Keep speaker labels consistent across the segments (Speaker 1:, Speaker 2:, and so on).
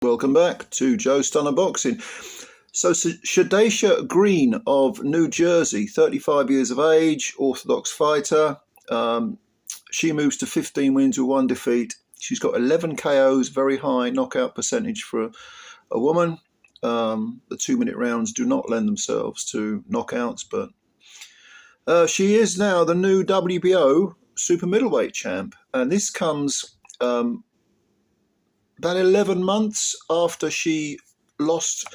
Speaker 1: Welcome back to Joe Stunner Boxing. So SHADASIA Green of New Jersey, 35 years of age, orthodox fighter. She moves to 15 wins with 1 defeat. She's got 11 KOs, very high knockout percentage for a woman. The 2-minute rounds do not lend themselves to knockouts, but she is now the new WBO super middleweight champ. And this comes about 11 months after she lost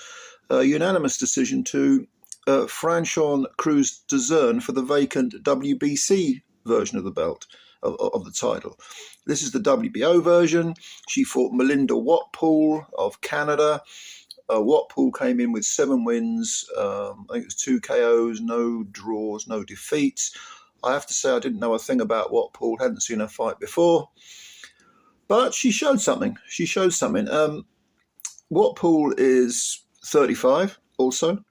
Speaker 1: a unanimous decision to Franchon Cruz-Dezurn for the vacant WBC version of the belt, of the title. This is the WBO version. She fought Melinda Watpool of Canada. Watpool came in with 7 wins, I think it was 2 KOs, no draws, no defeats. I have to say I didn't know a thing about Watpool, hadn't seen her fight before. But she showed something. Watpool is 35 also,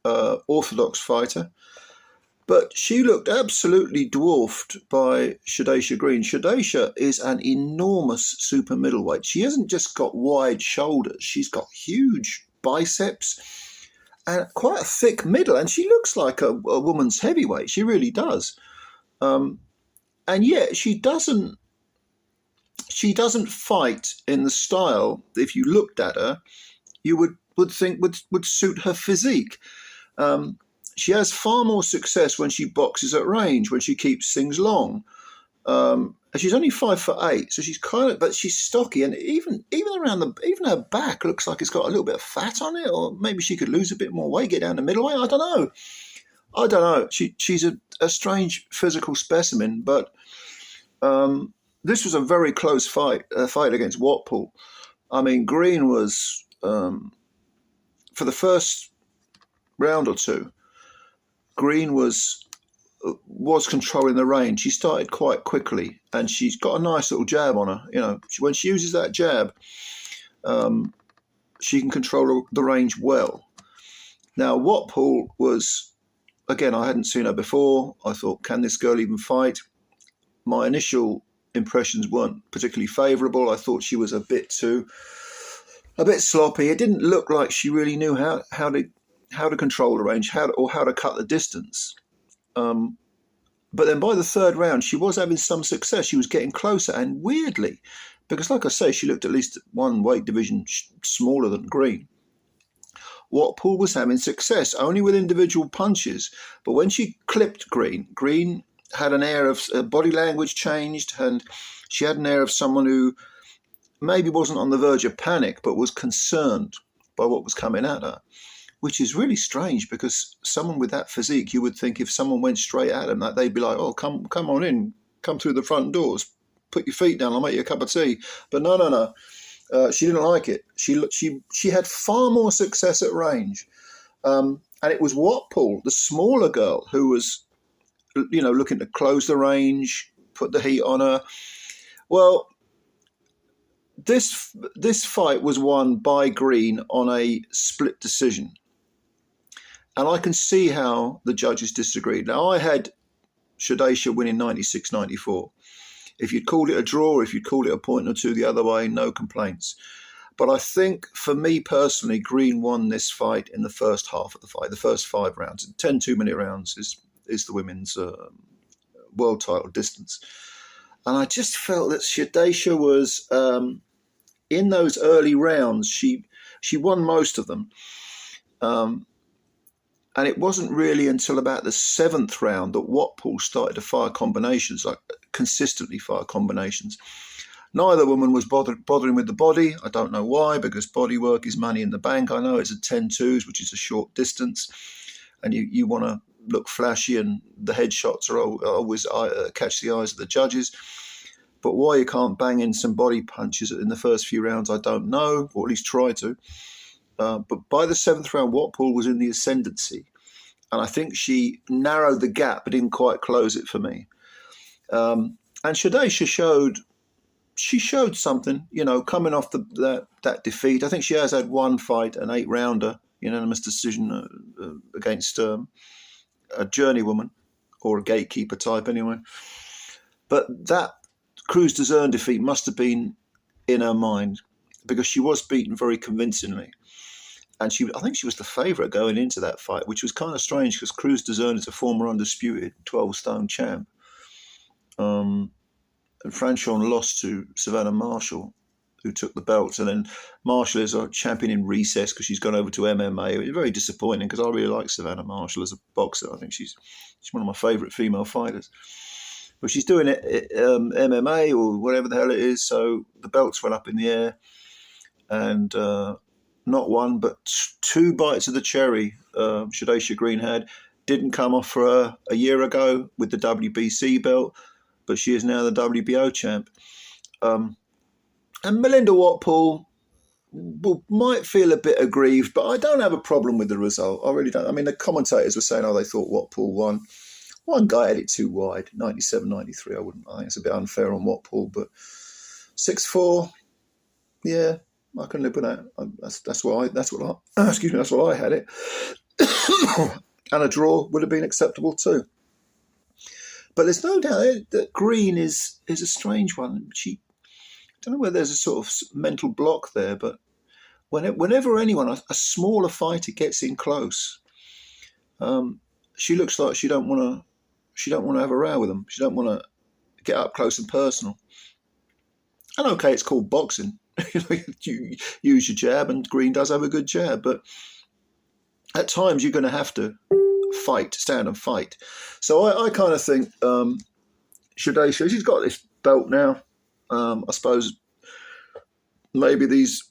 Speaker 1: orthodox fighter. But she looked absolutely dwarfed by SHADASIA Green. SHADASIA is an enormous super middleweight. She hasn't just got wide shoulders. She's got huge biceps and quite a thick middle. And she looks like a woman's heavyweight. She really does. And yet she doesn't fight in the style, if you looked at her, you would think would suit her physique. She has far more success when she boxes at range, when she keeps things long. And she's only 5'8", so she's but she's stocky, and even her back looks like it's got a little bit of fat on it, or maybe she could lose a bit more weight, get down the middleweight. I don't know. She's a strange physical specimen, but this was a very close fight against Watpool. I mean, Green was, for the first round or two, Green was controlling the range. She started quite quickly, and she's got a nice little jab on her. You know, when she uses that jab, she can control the range well. Now, Watpool was, again, I hadn't seen her before. I thought, can this girl even fight? My initial impressions weren't particularly favourable. I thought she was a bit sloppy. It didn't look like she really knew how to control the range, how to cut the distance. But then by the third round, she was having some success. She was getting closer, and weirdly, because like I say, she looked at least 1 weight division smaller than Green, Watpool was having success only with individual punches. But when she clipped Green had an air of body language changed, and she had an air of someone who maybe wasn't on the verge of panic, but was concerned by what was coming at her, which is really strange, because someone with that physique, you would think if someone went straight at them, that they'd be like, oh, come on in, come through the front doors, put your feet down, I'll make you a cup of tea. But no. She didn't like it. She had far more success at range. And it was Watpool, the smaller girl, who was, looking to close the range, put the heat on her. Well, this fight was won by Green on a split decision. And I can see how the judges disagreed. Now, I had SHADASIA winning 96-94. If you'd called it a draw, if you'd called it a point or two the other way, no complaints. But I think, for me personally, Green won this fight in the first half of the fight, the first 5 rounds. 10 2-minute rounds is the women's world title distance. And I just felt that SHADASIA was, in those early rounds, she won most of them. And it wasn't really until about the 7th round that Watpool started to fire combinations, like consistently fire combinations. Neither woman was bothering with the body. I don't know why, because body work is money in the bank. I know it's a 10-2s, which is a short distance, and you want to look flashy, and the headshots are always catch the eyes of the judges. But why you can't bang in some body punches in the first few rounds, I don't know, or at least try to. But by the 7th round, Watpool was in the ascendancy. And I think she narrowed the gap, but didn't quite close it for me. And SHADASIA showed something, coming off that defeat. I think she has had 1 fight, an 8-rounder, unanimous decision against a journeywoman, or a gatekeeper type anyway. But that Cruz-Dezurn defeat must have been in her mind. because she was beaten very convincingly. And I think she was the favourite going into that fight, which was kind of strange because Cruz Dezern is a former undisputed 12-stone champ. And Franchon lost to Savannah Marshall, who took the belts. And then Marshall is a champion in recess because she's gone over to MMA. It was very disappointing because I really like Savannah Marshall as a boxer. I think she's one of my favourite female fighters. But she's doing it MMA or whatever the hell it is. So the belts went up in the air. And not one, but 2 bites of the cherry SHADASIA Green had. Didn't come off for her a year ago with the WBC belt, but she is now the WBO champ. And Melinda Watpool might feel a bit aggrieved, but I don't have a problem with the result. I really don't. I mean, the commentators were saying, they thought Watpool won. One guy had it too wide, 97-93. I think it's a bit unfair on Watpool, but 6'4", yeah. I can live with that. That's what I had it. And a draw would have been acceptable too. But there's no doubt that Green is a strange one. I don't know whether there's a sort of mental block there, but whenever anyone, a smaller fighter, gets in close, she looks like she don't want to have a row with them. She don't want to get up close and personal. And okay, it's called boxing. You use your jab, and Green does have a good jab, but at times you're going to have to stand and fight. So I kind of think SHADASIA, she's got this belt now. I suppose maybe these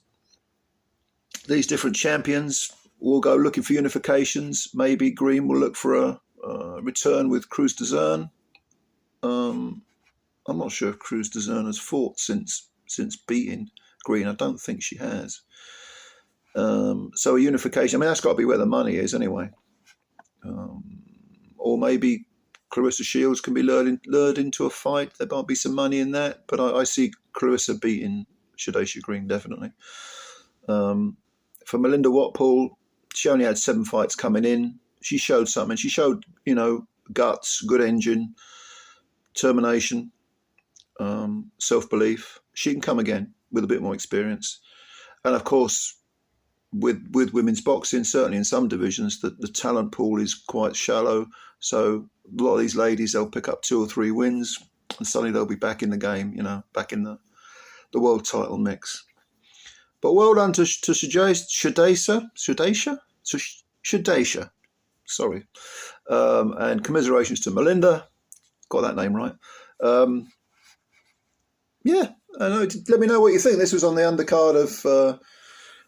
Speaker 1: different champions will go looking for unifications. Maybe Green will look for a return with Cruz Dezern. I'm not sure if Cruz Dezern has fought since beating Green. I don't think she has. So a unification, I mean, that's got to be where the money is anyway. Or maybe Clarissa Shields can be lured into a fight. There might be some money in that, but I see Clarissa beating SHADASIA Green, definitely. For Melinda Watpool, she only had 7 fights coming in. She showed something. She showed, guts, good engine, determination, self-belief. She can come again with a bit more experience. And of course, with women's boxing, certainly in some divisions, the talent pool is quite shallow. So a lot of these ladies, they'll pick up 2 or 3 wins and suddenly they'll be back in the game, back in the world title mix. But well done to SHADASIA. Sorry. And commiserations to Melinda. Got that name right. Yeah. Let me know what you think. This was on the undercard of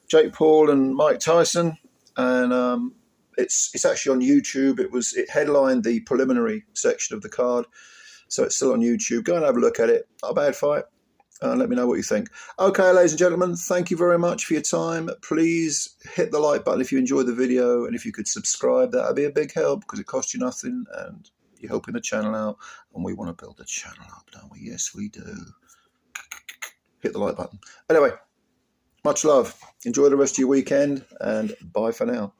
Speaker 1: Jake Paul and Mike Tyson, and it's actually on YouTube. It headlined the preliminary section of the card, so it's still on YouTube. Go and have a look at it. Not a bad fight. Let me know what you think. Okay, ladies and gentlemen, thank you very much for your time. Please hit the like button if you enjoyed the video, and if you could subscribe, that would be a big help because it costs you nothing and you're helping the channel out, and we want to build the channel up, don't we? Yes, we do. Hit the like button. Anyway, much love. Enjoy the rest of your weekend, and bye for now.